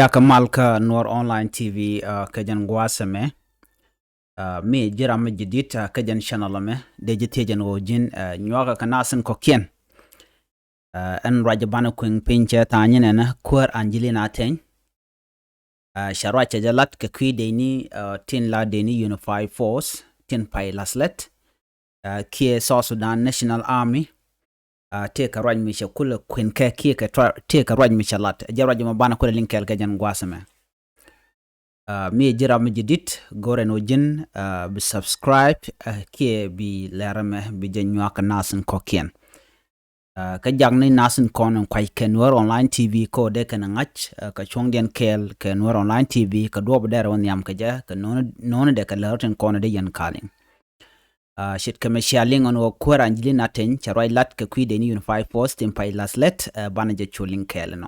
biaka malka Nuer online TV kajan gwasame me jiram jidit kajan channelame dejitejan wojin nywaga kanasen kokien en rajabana kwing pinche tanyene Kuäär Angelina ten sharwacha jalat ka kwi deni tin la deni UNify force tin pai laslet kie South Sudan National Army take a raj misha kula kwin ka kie ka take a raj misha lat jaraj mabana kula linkel kajan gwasame mi jiram jidit gore no jin bi subscribe kie bi lerame bi janwa ka nasen kokien ka jagni nasen kon kwai ken Nuer online TV ko de kan ngach ka chongden kel ken Nuer online TV ka dob der won yam ka ja ka non de ka lerten kon de yan kaling shit kama shaling on Kuäär Angelina ten charai lat ka kwi deni UNify force tin pai laslet banaje chuling kel no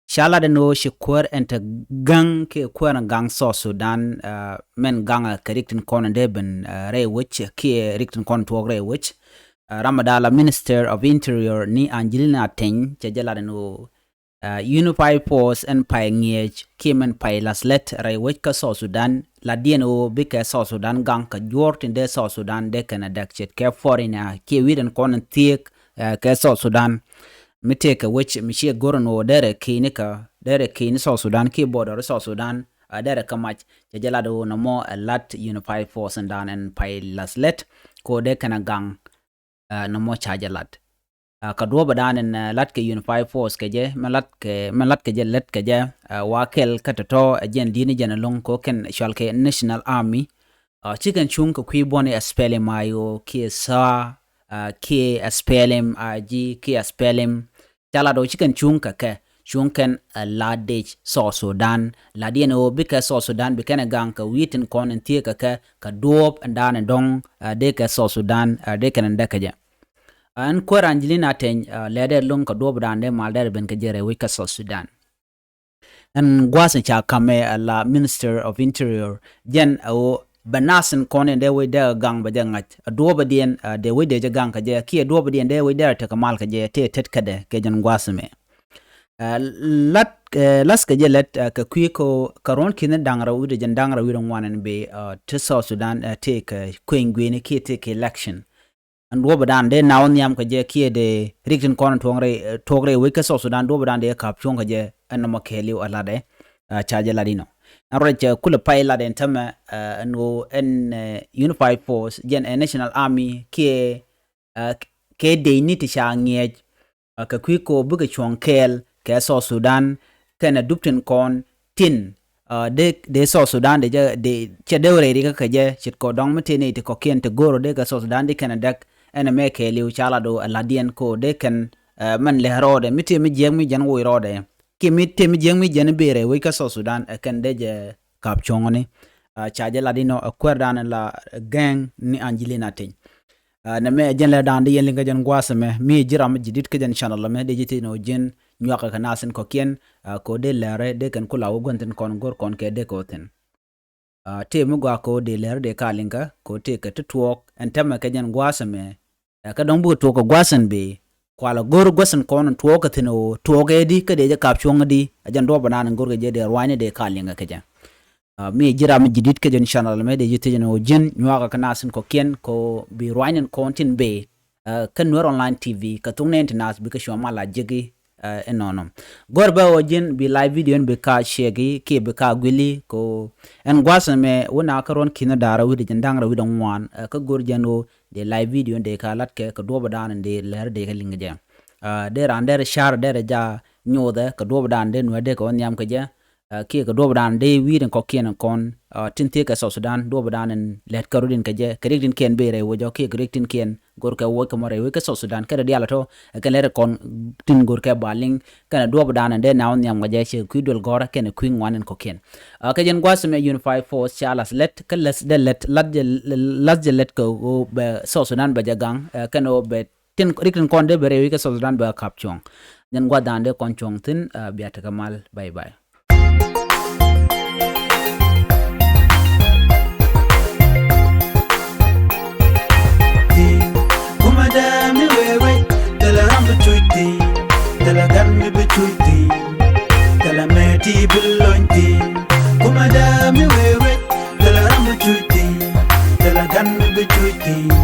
shala de no shi Kuäär enta gang ke Kuäär gang South Sudan men gang ka riktin kon de ben re wich ke riktin kon to re wich Ramadala Minister of Interior ni Angelina ten chajala no UNify force and pioneer kimen pai laslet rai weka South Sudan la DNO bika South Sudan gang ka jort in de South Sudan de Canada chet ke foreigner ke widen kon tiek ke South Sudan miteka which mishi gorno dere kinika dere kin South Sudan ki border South Sudan dere kamach chajala do no mo lat UNify force and dan and pai laslet ko de kana gang no mo chajalat ka do badan en lat ke UNify force ke je malat ke je let ke je wakel katato ajen dini jana long ko ken shalke National Army chicken chung ko kwi bone SPLM ayo ke sa ke SPLM aji ke SPLM tala do chicken chung ka ke chunken ladej South Sudan ladien bika South Sudan bikene gang ka witin kon entie ka dob andan dong de ka South Sudan de kan de ka je an Kuäär Angelina ten leder lung ka dob dande malder ben ka jere wika South Sudan an gwasen cha kame la Minister of Interior jen o banasen konen de we de gang ba jangat dob dien de we de gang ka je ki dob dien de we de ta kamal ka je te tet kade ke jen gwasme las ka je let ka kwi ko karon kin dangra wi de jen dangra wi ron wanen be to South Sudan take kwengwe ne ki take election and wobadan de naon yam ka je kie de rikin kon togre we ka South Sudan wobadan de kap chong ka je an mo keli alade chaje ladino arje kula paila den tama no en UNify force gen National Army ke de ni ti change ka kwiko buga chong kel ke South Sudan kana dupten kon tin de South Sudan de chedewre ri ka je chit ko dong mete te ko ken te goro de ka South Sudan de kana dak ena meke liu chala do ladien ko de kan man le rode miti mi jeng mi jan wo rode ki miti mi jeng mi jan bere we ka South Sudan kan de je kap chongoni chaje ladino Kuäär dan la gang ni Angelina ten na me jen le dan de yen linga jan gwasame mi jiram jidit ke jan channel me de jiti no jen nywaka kanasen ko kien ko de Läär de kan kula wo gonten kon gor kon ke de ko ten te mu gwa ko de Läär de kalinga ko te ka tuok entama ke jan gwasame ka dong bu to ko gwasan be kwala gor gwasan kon to ka tino to ga di ka de ka chong di ajan do bana ngor ga je de rwani de kalinga ka ja mi jira mi jidit ka jan channel me de jite no jin nywa ka nasin ko ken ko bi rwani kontin be kan Nuer online TV ka tung ne internet bi ka shoma la jigi enonom gor ba o jin bi live video be ka shegi ke be ka gwili ko en gwasan me wona karon kina dara wi de jandang ra wi don wan ka gor jano de live video de ka lat ke do badan de Läär de ka linga jam de rander shar de ja nyoda ka do badan de no de ko nyam ka ja ke ka do badan de wi den ko ken kon tinte ka South Sudan do badan let ka rudin ka je ka din ken be re wo jo ke tin ken gor ka wo ka more we ka South Sudan ka de ala to ka le kon tin gor ka baling ka do badan de naon nyam ga je che kuidol gora ken queen wanen ko ken ka jen gwasme UNify force chalas let ka les de let ladje let ko be South Sudan ba jagang kan o be tin rikin kon de bere we ka South Sudan ba kapchong jen gwadan de kon chong tin biata kamal bye bye Tell her I'm between, tell her got me between, tell her made Bye.